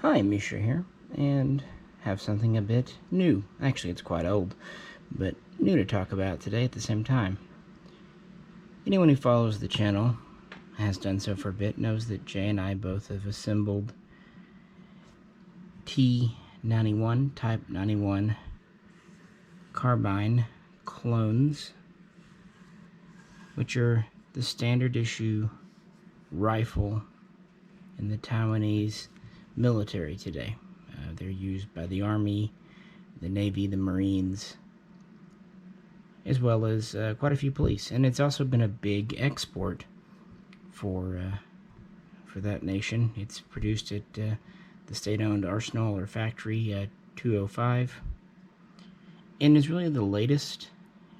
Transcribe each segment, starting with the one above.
Hi, Misha here, and have something a bit new. Actually, it's quite old, but new to talk about today at the same time. Anyone who follows the channel, has done so for a bit, knows that Jay and I both have assembled T91, Type 91 carbine clones, which are the standard issue rifle in the Taiwanese military today. They're used by the Army, the Navy, the Marines, as well as quite a few police. And it's also been a big export for that nation. It's produced at the state-owned arsenal or factory 205, and is really the latest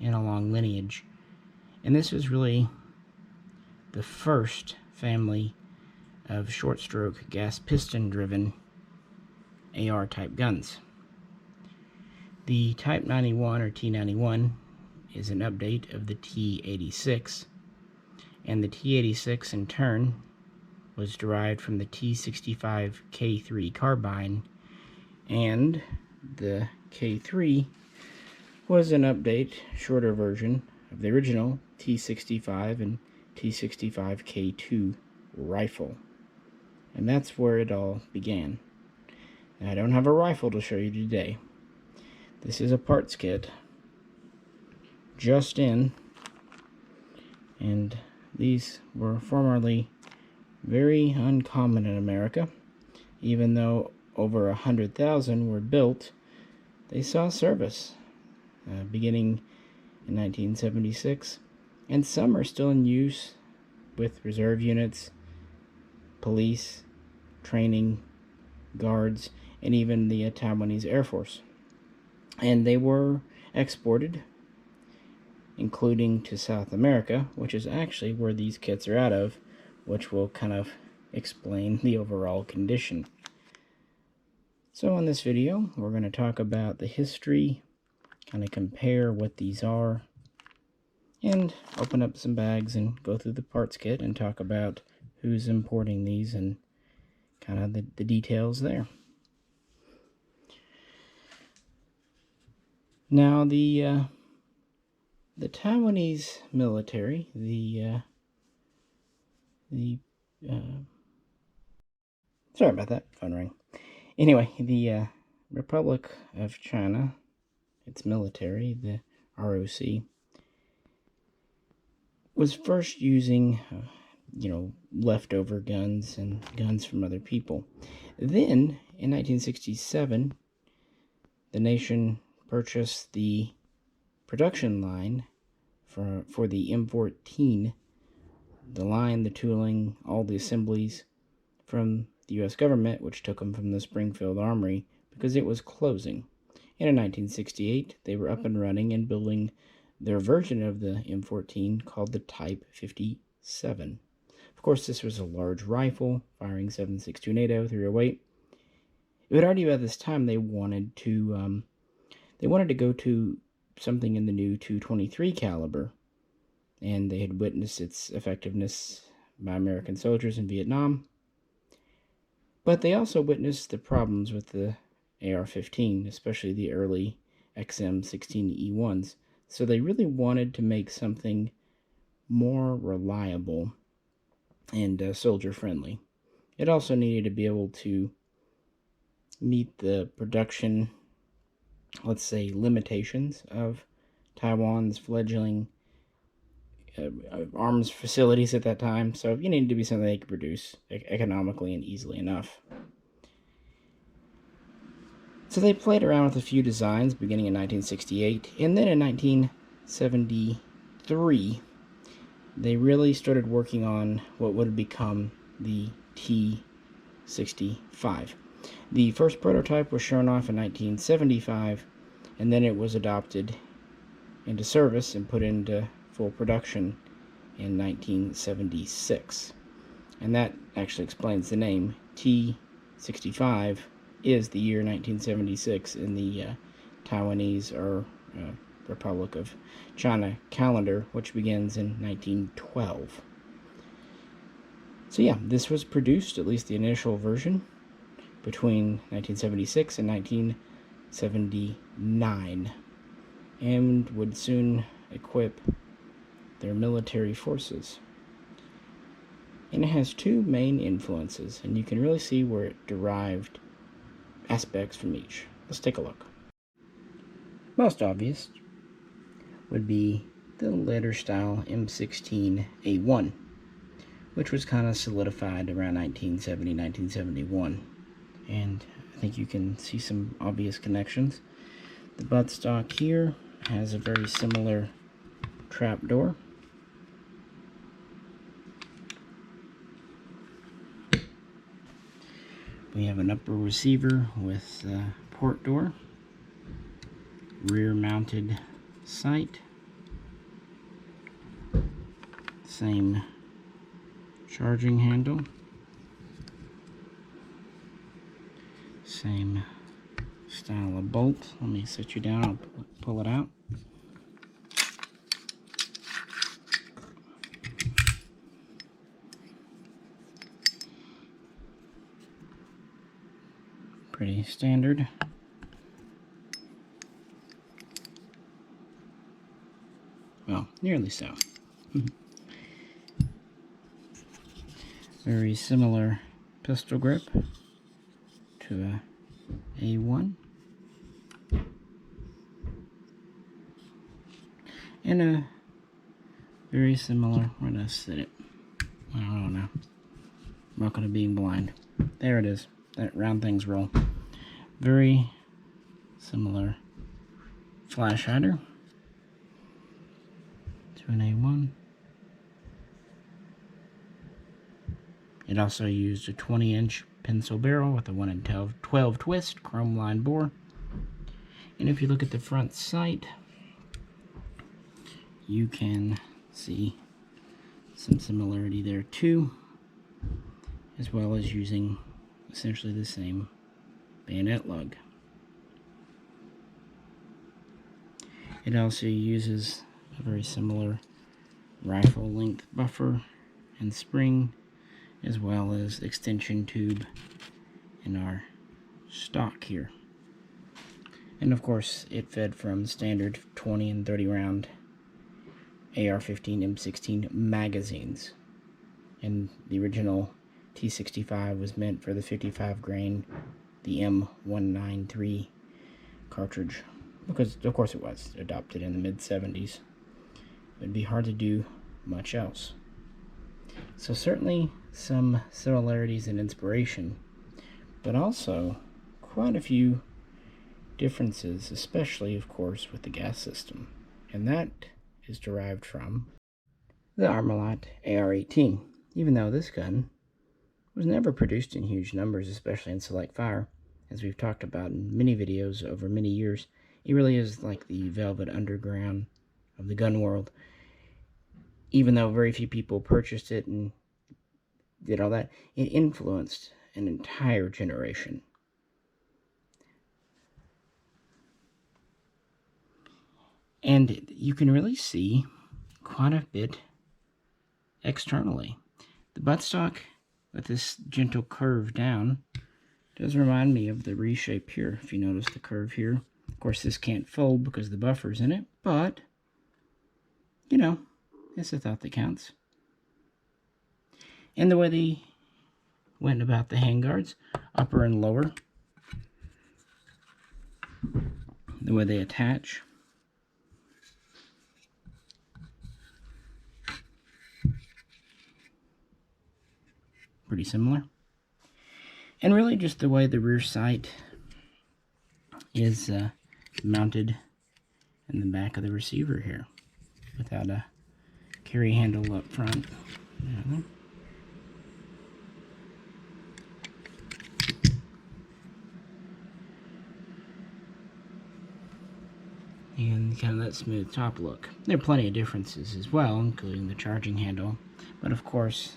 in a long lineage. And this was really the first family of short-stroke gas piston-driven AR-type guns. The Type 91 or T91 is an update of the T86, and the T86 in turn was derived from the T65 K3 carbine, and the K3 was an update, shorter version of the original T65 and T65 K2 rifle. And that's where it all began. Now, I don't have a rifle to show you today. This is a parts kit, just in, and these were formerly very uncommon in America. Even though over 100,000 were built, they saw service beginning in 1976, and some are still in use with reserve units, police, training, guards, and even the Taiwanese Air Force. And they were exported, including to South America, which is actually where these kits are out of, which will kind of explain the overall condition. So in this video, we're going to talk about the history, kind of compare what these are, and open up some bags and go through the parts kit and talk about who's importing these and kind of the details there. Now the Taiwanese military, sorry about that, phone ring. Anyway, the Republic of China, its military, the ROC, was first using leftover guns and guns from other people. Then, in 1967, the nation purchased the production line for the M14, the line, the tooling, all the assemblies from the U.S. government, which took them from the Springfield Armory because it was closing. And in 1968, they were up and running and building their version of the M14 called the Type 57. Of course, this was a large rifle, firing 7.62 NATO, 308. But already by this time, they wanted to go to something in the new 223 caliber, and they had witnessed its effectiveness by American soldiers in Vietnam. But they also witnessed the problems with the AR-15, especially the early XM16E1s. So they really wanted to make something more reliable and soldier-friendly. It also needed to be able to meet the production, let's say, limitations of Taiwan's fledgling arms facilities at that time. So you needed to be something they could produce economically and easily enough. So they played around with a few designs beginning in 1968, and then in 1973, they really started working on what would become the T65. The first prototype was shown off in 1975, and then it was adopted into service and put into full production in 1976. And that actually explains the name. T65 is the year 1976 in the Taiwanese or Republic of China calendar, which begins in 1912. So yeah, this was produced, at least the initial version, between 1976 and 1979, and would soon equip their military forces. And it has two main influences, and you can really see where it derived aspects from each. Let's take a look. Most obvious would be the later style M16A1, which was kind of solidified around 1970, 1971. And I think you can see some obvious connections. The buttstock here has a very similar trapdoor. We have an upper receiver with a port door, rear mounted sight, same charging handle, same style of bolt. Let me sit you down, I'll pull it out. Pretty standard. Well, nearly so. Very similar pistol grip to a A1. And a very similar, where did I set it? I don't know. Welcome to being blind. There it is. That round things roll. Very similar flash hider to an A1. It also used a 20-inch pencil barrel with a 1 in 12 twist chrome line bore. And if you look at the front sight, you can see some similarity there too, as well as using essentially the same bayonet lug. It also uses a very similar rifle length buffer and spring, as well as extension tube in our stock here. And of course it fed from standard 20 and 30 round AR-15 M16 magazines, and the original T65 was meant for the 55 grain, the M193 cartridge, because of course it was adopted in the mid-70s. It would be hard to do much else. So certainly some similarities and inspiration, but also quite a few differences, especially of course with the gas system, and that is derived from the Armalite AR18. Even though this gun was never produced in huge numbers, especially in select fire, as we've talked about in many videos over many years, it really is like the velvet underground of the gun world. Even though very few people purchased it and did all that, it influenced an entire generation. And you can really see quite a bit externally. The buttstock with this gentle curve down does remind me of the reshape here, if you notice the curve here. Of course, this can't fold because the buffer's in it, but, you know, it's a thought that counts. And the way they went about the handguards, upper and lower, the way they attach, pretty similar. And really just the way the rear sight is mounted in the back of the receiver here, without a carry handle up front. And kind of that smooth top look. There are plenty of differences as well, including the charging handle, but of course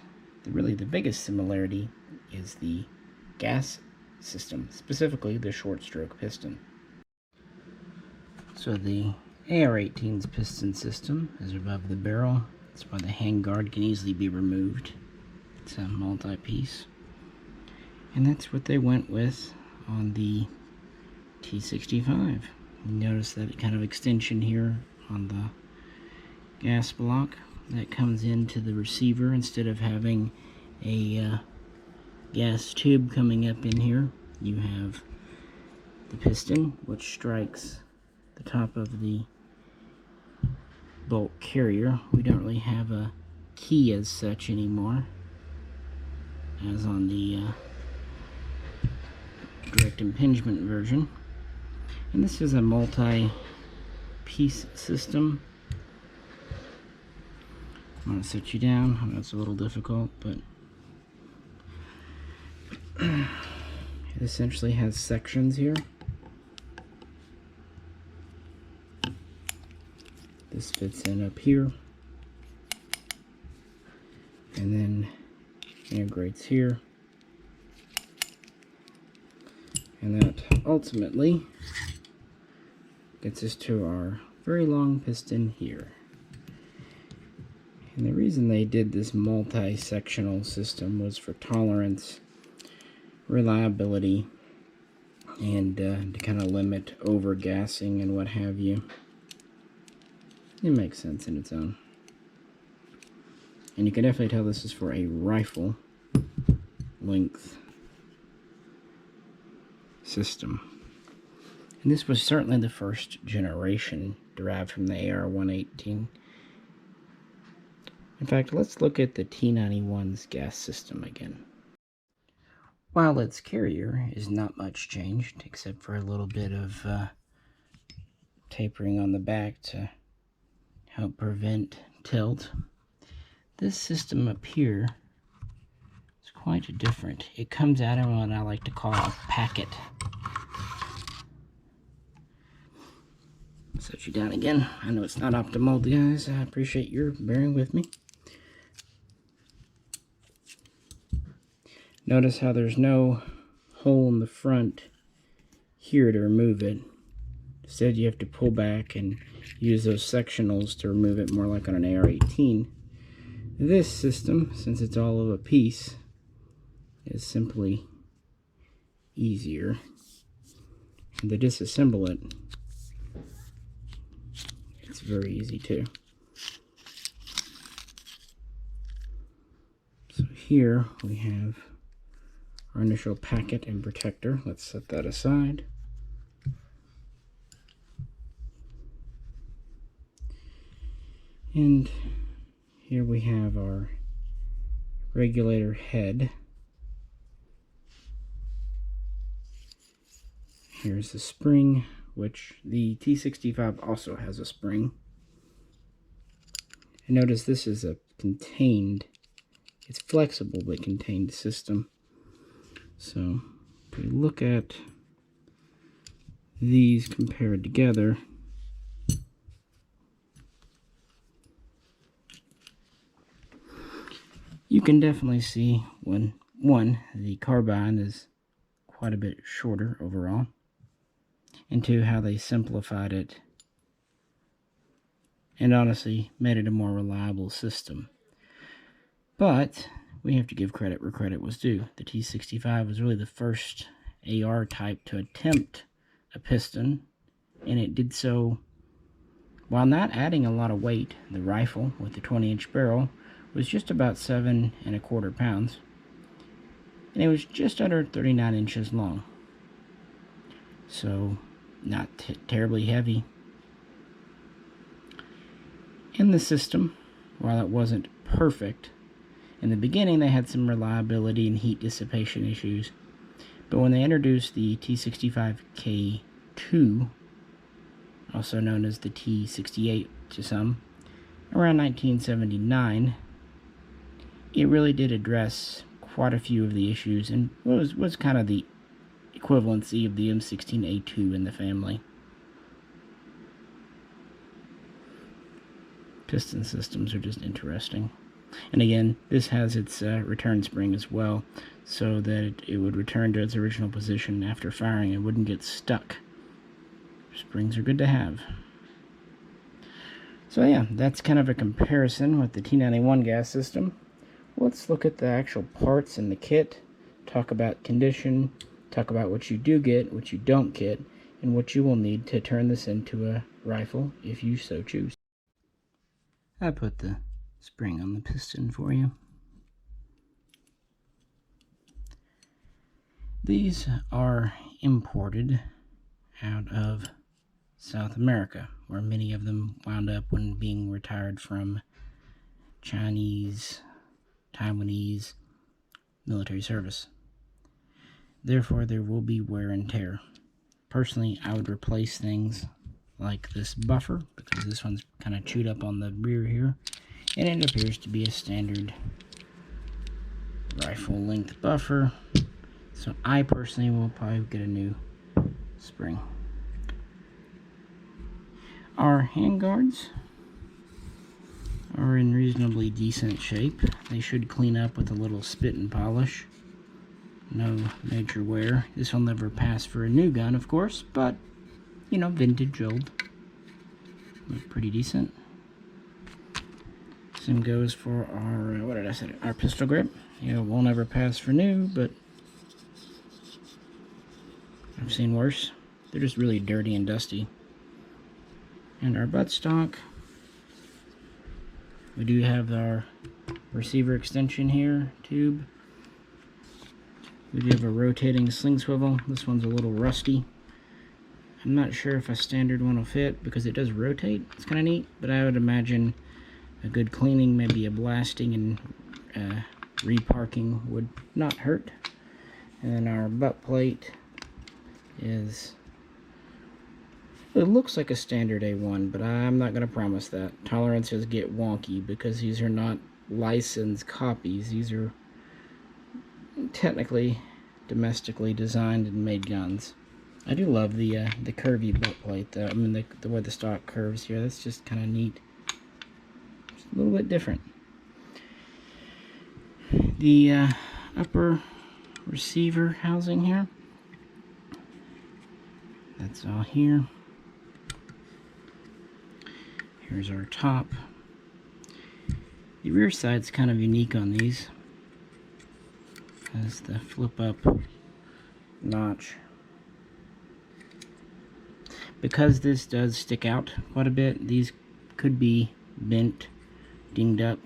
really the biggest similarity is the gas system, specifically the short stroke piston. So the AR-18's piston system is above the barrel. That's why the handguard can easily be removed. It's a multi-piece. And that's what they went with on the T65. Notice that kind of extension here on the gas block that comes into the receiver instead of having a gas tube coming up in here. You have the piston, which strikes the top of the bolt carrier. We don't really have a key as such anymore, as on the direct impingement version. And this is a multi-piece system. I'm going to set you down. I know it's a little difficult, but it essentially has sections here. This fits in up here, and then integrates here, and that ultimately gets us to our very long piston here. And the reason they did this multi-sectional system was for tolerance, reliability, and to kind of limit over-gassing and what have you. It makes sense in its own. And you can definitely tell this is for a rifle length system. And this was certainly the first generation derived from the AR18. In fact, let's look at the T91's gas system again. While its carrier is not much changed, except for a little bit of tapering on the back to help prevent tilt, this system up here is quite different. It comes out in what I like to call a packet. Set you down again. I know it's not optimal, guys. I appreciate your bearing with me. Notice how there's no hole in the front here to remove it. Instead, you have to pull back and use those sectionals to remove it, more like on an AR18. This system, since it's all of a piece, is simply easier. And to disassemble it, it's very easy too. So here we have our initial packet and protector. Let's set that aside. And here we have our regulator head. Here's the spring, which the T65 also has a spring. And notice this is a contained, it's flexible but contained system. So if we look at these compared together, you can definitely see when, one, the carbine is quite a bit shorter overall, and two, how they simplified it and honestly made it a more reliable system. But we have to give credit where credit was due. The T65 was really the first AR type to attempt a piston, and it did so while not adding a lot of weight. The rifle with the 20-inch barrel was just about 7¼ pounds, and it was just under 39 inches long. So not terribly heavy. In the system, while it wasn't perfect, in the beginning they had some reliability and heat dissipation issues, but when they introduced the T65K2, also known as the T68 to some, around 1979, it really did address quite a few of the issues and was kind of the equivalency of the M16A2 in the family. Piston systems are just interesting. And again, this has its return spring as well, so that it would return to its original position after firing. It wouldn't get stuck. Springs are good to have. So yeah, that's kind of a comparison with the T91 gas system. Let's look at the actual parts in the kit, talk about condition, talk about what you do get, what you don't get, and what you will need to turn this into a rifle if you so choose. I put the spring on the piston for you. These are imported out of South America, where many of them wound up when being retired from Chinese, Taiwanese military service. Therefore, there will be wear and tear. Personally, I would replace things like this buffer, because this one's kind of chewed up on the rear here, and it appears to be a standard rifle length buffer. So I personally will probably get a new spring. Our handguards are in reasonably decent shape. They should clean up with a little spit and polish. No major wear. This will never pass for a new gun, of course, but, you know, vintage old. Look pretty decent. Same goes for our, what did I say, our pistol grip. You know, won't ever pass for new, but I've seen worse. They're just really dirty and dusty. And our buttstock, we do have our receiver extension here, tube. We do have a rotating sling swivel. This one's a little rusty. I'm not sure if a standard one will fit because it does rotate. It's kind of neat, but I would imagine a good cleaning, maybe a blasting and reparking would not hurt. And then our butt plate is, it looks like a standard A1, but I'm not going to promise that. Tolerances get wonky because these are not licensed copies. These are technically domestically designed and made guns. I do love the curvy butt plate though. I mean the way the stock curves here. That's just kind of neat. Just a little bit different. The upper receiver housing here. That's all here. Here's our top. The rear side's kind of unique on these. Has the flip up notch. Because this does stick out quite a bit, these could be bent, dinged up.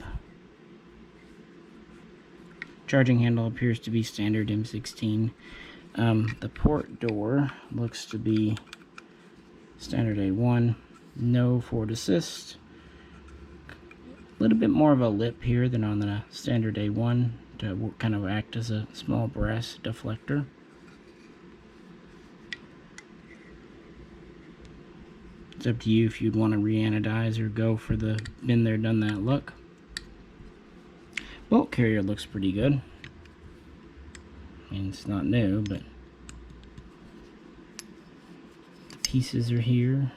Charging handle appears to be standard M16. The port door looks to be standard A1. No forward assist. A little bit more of a lip here than on the standard A1 to kind of act as a small brass deflector. It's up to you if you'd want to re-anodize or go for the been there, done that look. Bolt carrier looks pretty good. I mean, it's not new, but the pieces are here.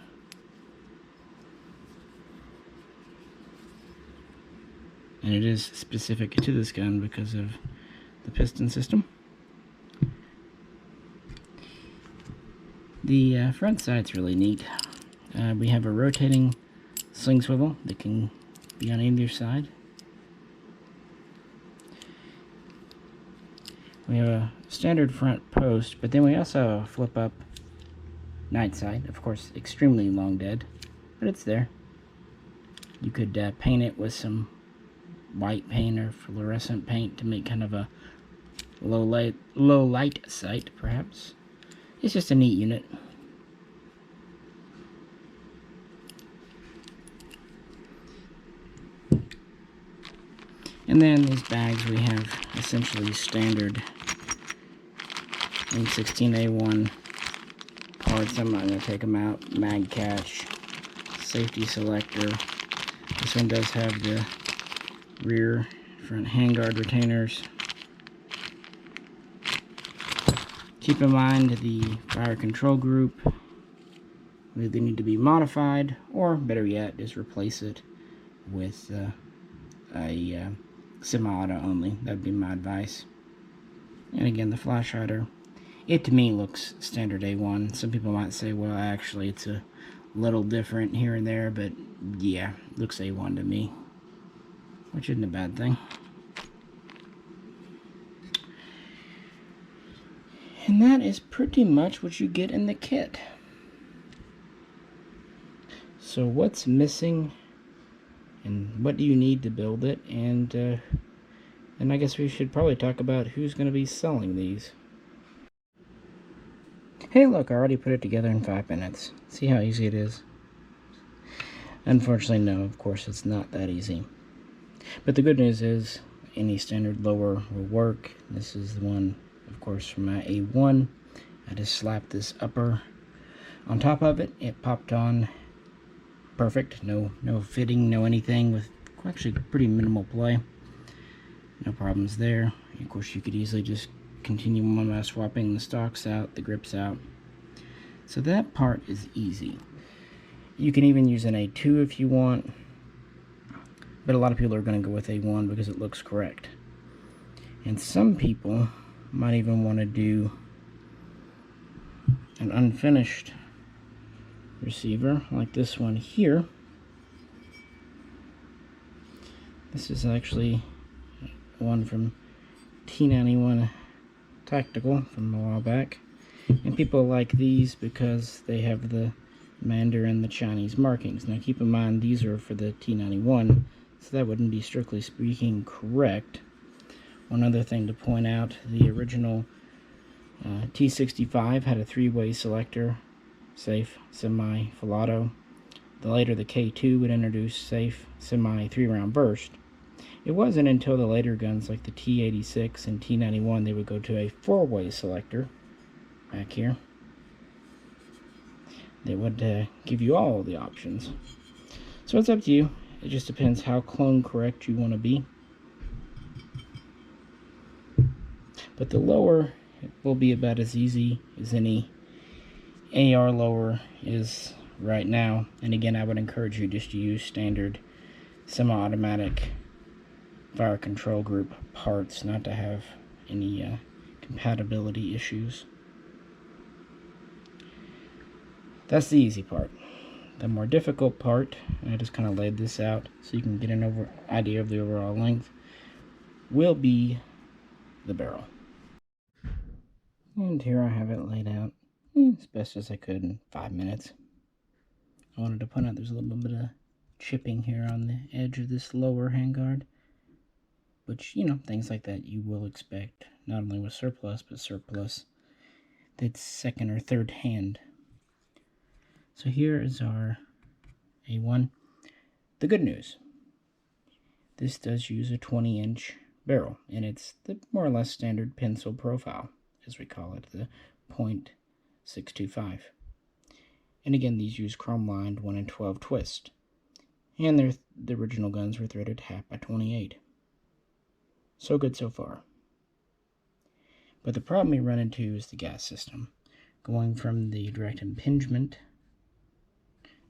And it is specific to this gun because of the piston system. The front side's really neat. We have a rotating sling swivel that can be on either side. We have a standard front post, but then we also have a flip up night sight. Of course, extremely long dead, but it's there. You could paint it with some white paint or fluorescent paint to make kind of a low light sight, perhaps. It's just a neat unit. And then these bags we have essentially standard M16A1 parts. I'm not going to take them out. Mag catch, safety selector. This one does have the rear front handguard retainers. Keep in mind the fire control group will either need to be modified or, better yet, just replace it with a semi-auto only. That would be my advice. And again, the flash hider, it to me looks standard A1. Some people might say, well, actually it's a little different here and there, but yeah, looks A1 to me, which isn't a bad thing. And that is pretty much what you get in the kit. So what's missing and what do you need to build it? And I guess we should probably talk about who's going to be selling these. Hey look, I already put it together in 5 minutes. See how easy it is? Unfortunately, no, of course it's not that easy. But the good news is any standard lower will work. This is the one, of course, from my A1. I just slapped this upper on top of it. It popped on perfect. No fitting, no anything, with actually pretty minimal play. No problems there. Of course, you could easily just continue on by swapping the stocks out, the grips out. So that part is easy. You can even use an A2 if you want, but a lot of people are going to go with A1 because it looks correct. And some people might even want to do an unfinished receiver like this one here. This is actually one from T91 Tactical from a while back, and people like these because they have the Mandarin, the Chinese markings. Now keep in mind these are for the T91, so that wouldn't be strictly speaking correct. One other thing to point out, the original T65 had a 3-way selector, safe, semi, full auto. The later the K2 would introduce safe, semi, 3-round burst. It wasn't until the later guns like the T86 and T91 they would go to a 4-way selector back here. They would give you all the options. So it's up to you. It just depends how clone correct you want to be. But the lower will be about as easy as any AR lower is right now. And again, I would encourage you just to use standard semi-automatic fire control group parts, not to have any compatibility issues. That's the easy part. The more difficult part, and I just kind of laid this out so you can get an idea of the overall length, will be the barrel. And here I have it laid out as best as I could in 5 minutes. I wanted to point out there's a little bit of chipping here on the edge of this lower handguard, which, you know, things like that you will expect, not only with surplus, but surplus that's second or third hand. So here is our A1. The good news, this does use a 20-inch barrel, and it's the more or less standard pencil profile, as we call it, the .625. And again, these use chrome-lined 1 in 12 twist, and the original guns were threaded 1/2 x 28. So good so far. But the problem we run into is the gas system. Going from the direct impingement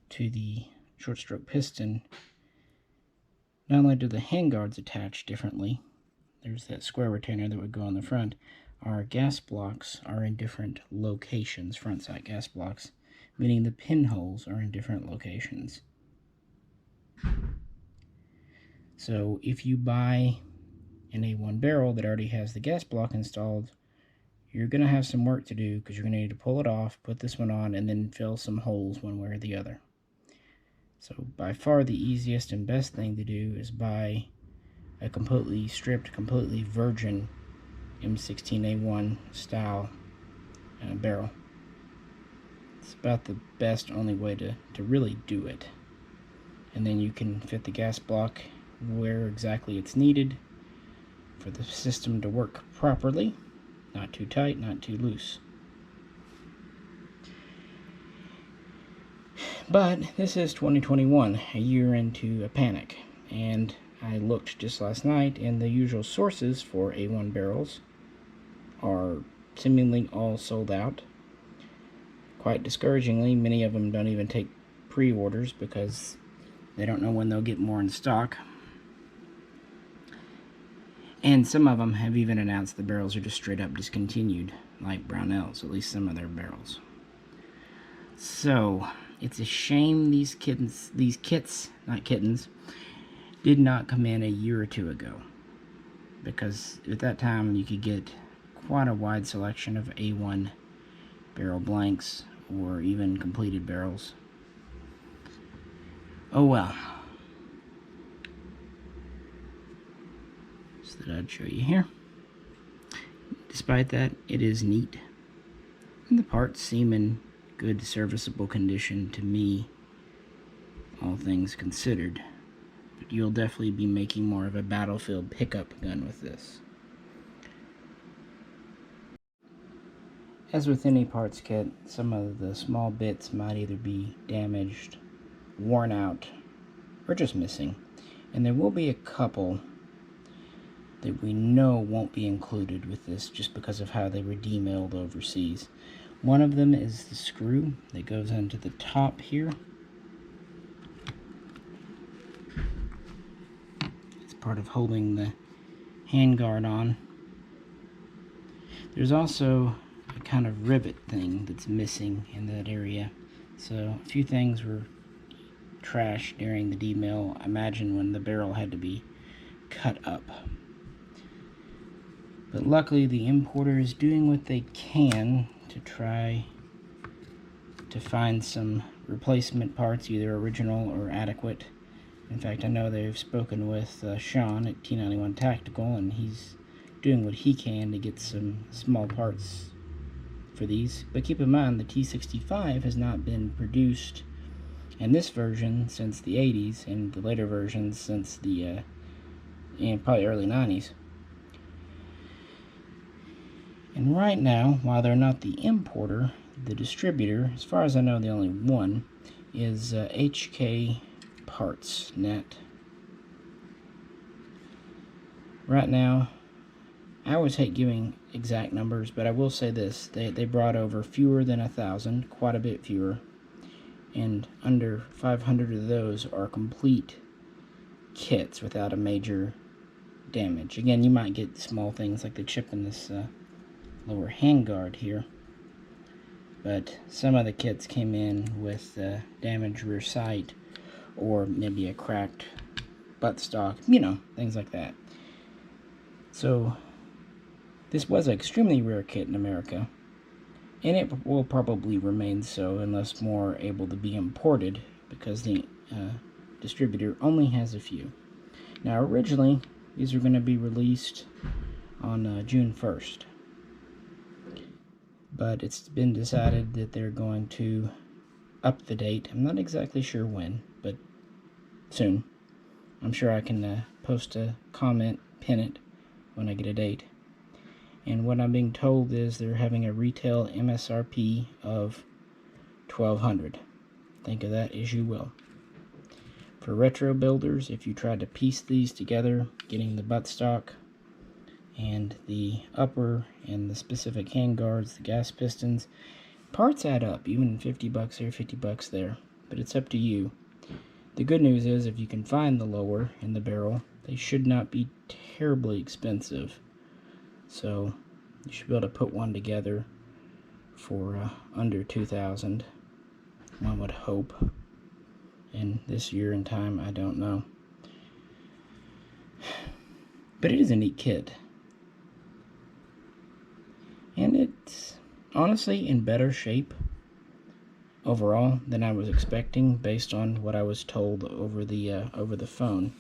to the short stroke piston, not only do the handguards attach differently, there's that square retainer that would go on the front, our gas blocks are in different locations, front side gas blocks, meaning the pinholes are in different locations. So if you buy an A1 barrel that already has the gas block installed, you're going to have some work to do because you're going to need to pull it off, put this one on, and then fill some holes one way or the other. So by far the easiest and best thing to do is buy a completely stripped, completely virgin M16A1 style barrel. It's about the best, only way to really do it. And then you can fit the gas block where exactly it's needed for the system to work properly. Not too tight, not too loose. But this is 2021, a year into a panic, and I looked just last night, and the usual sources for A1 barrels are seemingly all sold out. Quite discouragingly, many of them don't even take pre-orders because they don't know when they'll get more in stock. And some of them have even announced the barrels are just straight up discontinued, like Brownells, at least some of their barrels. So it's a shame these kits, not kittens, did not come in a year or two ago, because at that time you could get quite a wide selection of A1 barrel blanks or even completed barrels. Oh well. So that I'd show you here. Despite that, it is neat. And the parts seem in good serviceable condition to me, all things considered. But you'll definitely be making more of a battlefield pickup gun with this. As with any parts kit, some of the small bits might either be damaged, worn out, or just missing. And there will be a couple that we know won't be included with this just because of how they were demailed overseas. One of them is the screw that goes into the top here. It's part of holding the handguard on. There's also a kind of rivet thing that's missing in that area. So a few things were trashed during the demail. I imagine when the barrel had to be cut up. But luckily the importer is doing what they can to try to find some replacement parts, either original or adequate. In fact, I know they've spoken with Sean at T91 Tactical, and he's doing what he can to get some small parts for these. But keep in mind, the T65 has not been produced in this version since the 80s, and the later versions since the probably early 90s. And right now, while they're not the importer, the distributor, as far as I know the only one, is HK Parts Net. Right now, I always hate giving exact numbers, but I will say this. They brought over fewer than 1,000, quite a bit fewer, and under 500 of those are complete kits without a major damage. Again, you might get small things like the chip in this lower handguard here, but some of the kits came in with damaged rear sight or maybe a cracked buttstock, you know, things like that. So this was an extremely rare kit in America, and it will probably remain so unless more are able to be imported, because the distributor only has a few. Now originally these are going to be released on June 1st. But it's been decided that they're going to up the date. I'm not exactly sure when, but soon. I'm sure I can post a comment, pin it, when I get a date. And what I'm being told is they're having a retail MSRP of $1,200. Think of that as you will. For retro builders, if you try to piece these together, getting the buttstock and the upper and the specific handguards, the gas pistons, parts add up, even $50 here, $50 there, but it's up to you. The good news is if you can find the lower in the barrel, they should not be terribly expensive. So you should be able to put one together for under $2,000, one would hope. And this year and time, I don't know. But it is a neat kit. And it's honestly in better shape overall than I was expecting based on what I was told over the phone.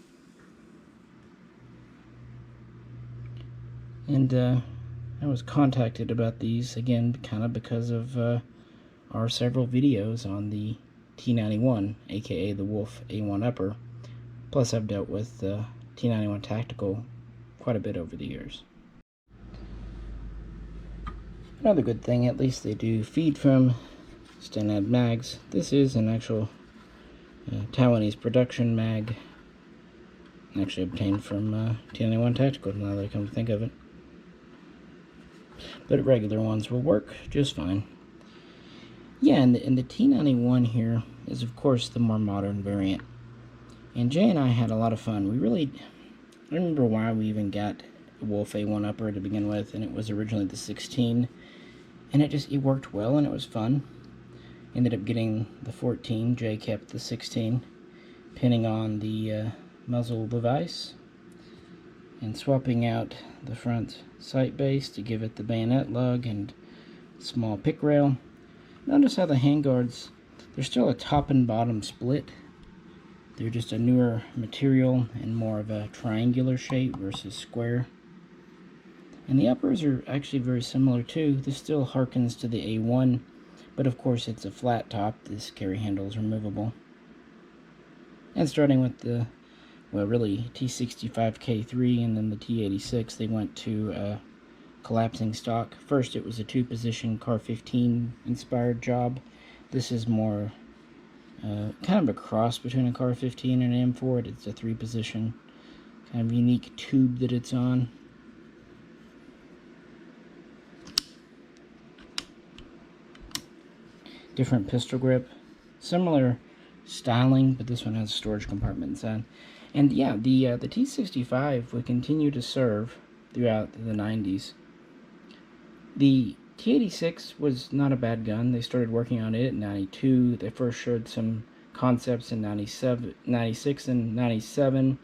And I was contacted about these again kind of because of our several videos on the T91, aka the Wolf A1 upper. Plus I've dealt with T91 Tactical quite a bit over the years. Another good thing, at least they do feed from standard mags. This is an actual Taiwanese production mag, actually obtained from T91 Tactical, now that I come to think of it. But regular ones will work just fine. Yeah, and the T91 here is of course the more modern variant. And Jay and I had a lot of fun. I remember why we even got a Wolf A1 upper to begin with, and it was originally the 16. And it worked well and it was fun. Ended up getting the 14, Jay kept the 16, pinning on the muzzle device. and swapping out the front sight base to give it the bayonet lug and small pick rail. Notice how the handguards, they're still a top and bottom split. They're just a newer material and more of a triangular shape versus square. And the uppers are actually very similar too. This still harkens to the A1, but of course it's a flat top. This carry handle is removable. And starting with the, well, really T65K3 and then the T86, they went to collapsing stock. First it was a two-position Car 15 inspired job. This is more kind of a cross between a Car 15 and an M4. It's a three-position kind of unique tube that it's on. Different pistol grip, similar styling, but this one has a storage compartment inside. And yeah, the T65 would continue to serve throughout the 90s. The T86 was not a bad gun. They started working on it in 92. They first showed some concepts in 96 and 97.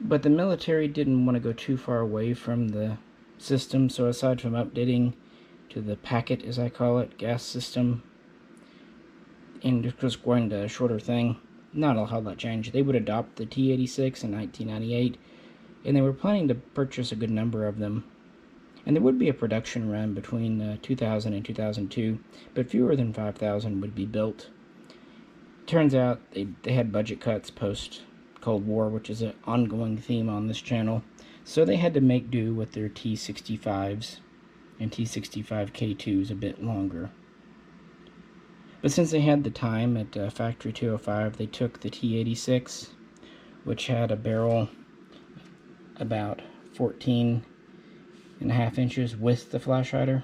But the military didn't want to go too far away from the system, so aside from updating to the packet, as I call it, gas system, and just going to a shorter thing, not a whole lot changed. They would adopt the T86 in 1998, and they were planning to purchase a good number of them. And there would be a production run between 2000 and 2002, but fewer than 5,000 would be built. Turns out they had budget cuts post-Cold War, which is an ongoing theme on this channel, so they had to make do with their T65s and T65K2s a bit longer. But since they had the time at Factory 205, they took the T86, which had a barrel about 14.5 inches with the flash hider.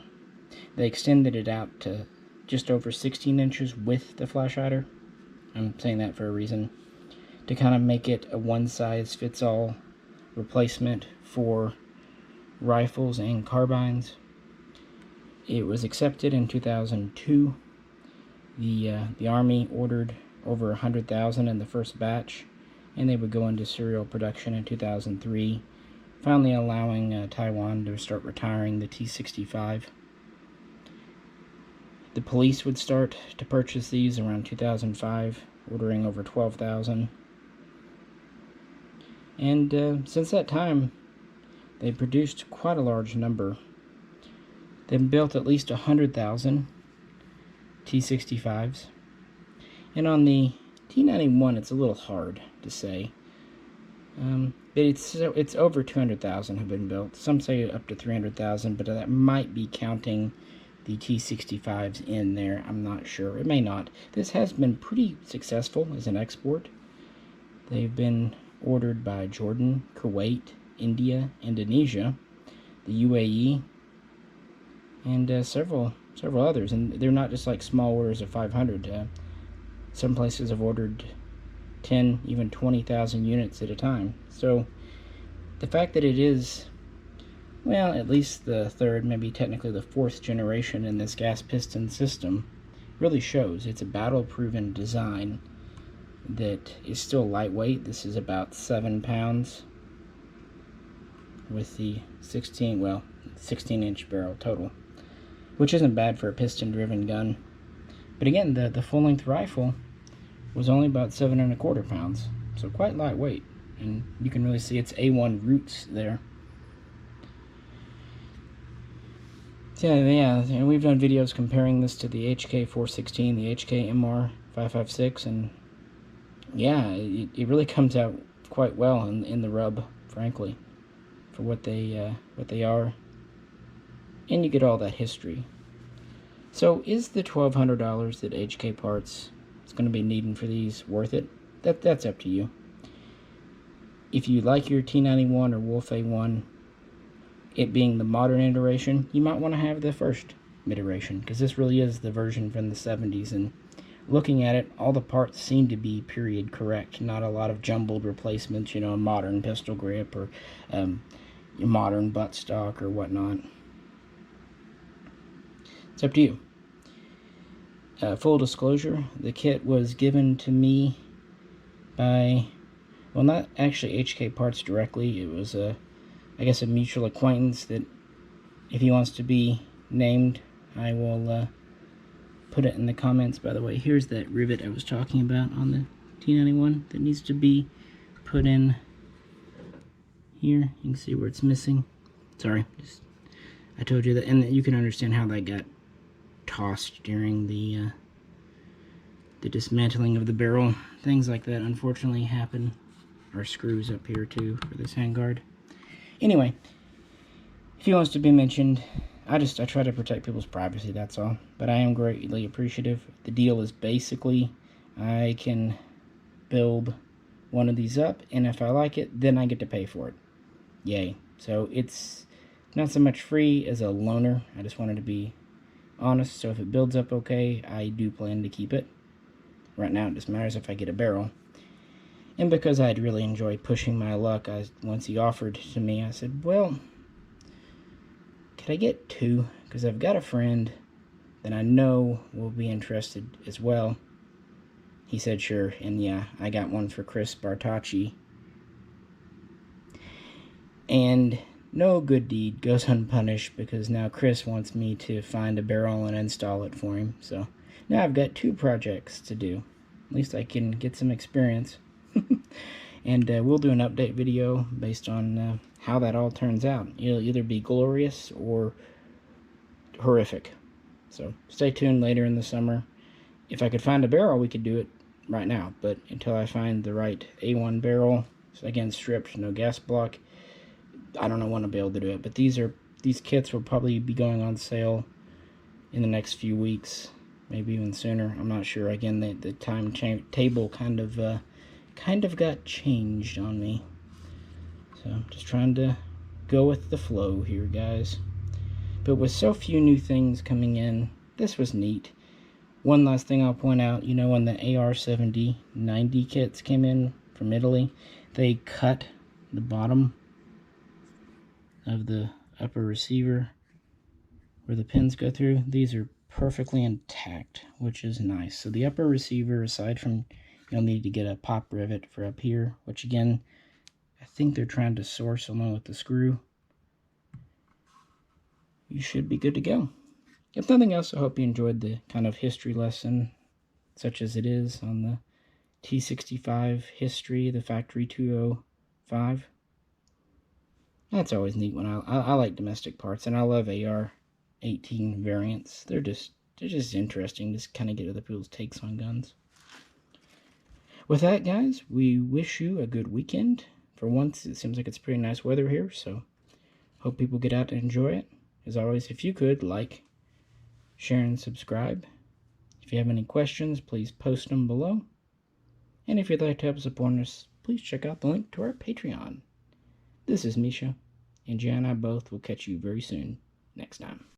They extended it out to just over 16 inches with the flash hider. I'm saying that for a reason, to kind of make it a one-size-fits-all replacement for rifles and carbines. It was accepted in 2002. The Army ordered over 100,000 in the first batch, and they would go into serial production in 2003, finally allowing Taiwan to start retiring the T65. The police would start to purchase these around 2005, ordering over 12,000. And since that time, they produced quite a large number. They've built at least 100,000 T65s. And on the T91, it's a little hard to say. But it's over 200,000 have been built. Some say up to 300,000, but that might be counting the T65s in there. I'm not sure. It may not. This has been pretty successful as an export. They've been ordered by Jordan, Kuwait, India, Indonesia, the UAE, and several others. And they're not just like small orders of 500. Some places have ordered 10, even 20,000 units at a time. So the fact that it is, well, at least the third, maybe technically the fourth generation in this gas piston system really shows. It's a battle-proven design that is still lightweight. This is about 7 pounds with the 16-inch barrel total, which isn't bad for a piston-driven gun. But again, the full-length rifle was only about 7¼ pounds, so quite lightweight, and you can really see its A1 roots there. So yeah, and we've done videos comparing this to the HK416, the HK-MR556, and yeah, it really comes out quite well in the rub, frankly, for what they are, and you get all that history. So is the $1,200 that HK Parts is going to be needing for these worth it? That's up to you. If you like your T91 or Wolf A1, it being the modern iteration, you might want to have the first iteration, because this really is the version from the 70s, and looking at it, all the parts seem to be period correct, not a lot of jumbled replacements, you know, a modern pistol grip or modern buttstock or whatnot. It's up to you. Full disclosure, the kit was given to me by well, not actually HK Parts directly. It was I guess a mutual acquaintance that, if he wants to be named, I will put it in the comments. By the way, here's that rivet I was talking about on the T91 that needs to be put in here. You can see where it's missing. Sorry, I told you that, and you can understand how that got tossed during the dismantling of the barrel. Things like that unfortunately happen. Our screws up here too for this handguard. Anyway, if he wants to be mentioned, I try to protect people's privacy, that's all. But I am greatly appreciative. The deal is basically I can build one of these up, and if I like it, then I get to pay for it. Yay. So it's not so much free as a loaner. I just wanted to be honest. So if it builds up okay, I do plan to keep it. Right now it just matters if I get a barrel. And because I'd really enjoy pushing my luck, once he offered to me, I said, well, could I get 2? Because I've got a friend that I know will be interested as well. He said sure, and yeah, I got one for Chris Bartacci. And no good deed goes unpunished, because now Chris wants me to find a barrel and install it for him. So now I've got 2 projects to do. At least I can get some experience. And we'll do an update video based on how that all turns out. It'll either be glorious or horrific. So stay tuned later in the summer. If I could find a barrel, we could do it right now. But until I find the right A1 barrel, so again, stripped, no gas block, I don't want to be able to do it. But these kits will probably be going on sale in the next few weeks, maybe even sooner. I'm not sure. Again, the timetable kind of got changed on me. So I'm just trying to go with the flow here, guys. But with so few new things coming in, this was neat. One last thing I'll point out, you know, when the AR-70 90 kits came in from Italy, they cut the bottom of the upper receiver where the pins go through. These are perfectly intact, which is nice. So the upper receiver, aside from you'll need to get a pop rivet for up here, which again, I think they're trying to source along with the screw. You should be good to go. If nothing else, I hope you enjoyed the kind of history lesson, such as it is, on the T65 history, the Factory 205. That's always neat when I like domestic parts, and I love AR18 variants. They're just interesting to kind of get other people's takes on guns. With that, guys, we wish you a good weekend. For once, it seems like it's pretty nice weather here, so hope people get out and enjoy it. As always, if you could, like, share, and subscribe. If you have any questions, please post them below. And if you'd like to help support us, please check out the link to our Patreon. This is Misha, and Jay and I both will catch you very soon next time.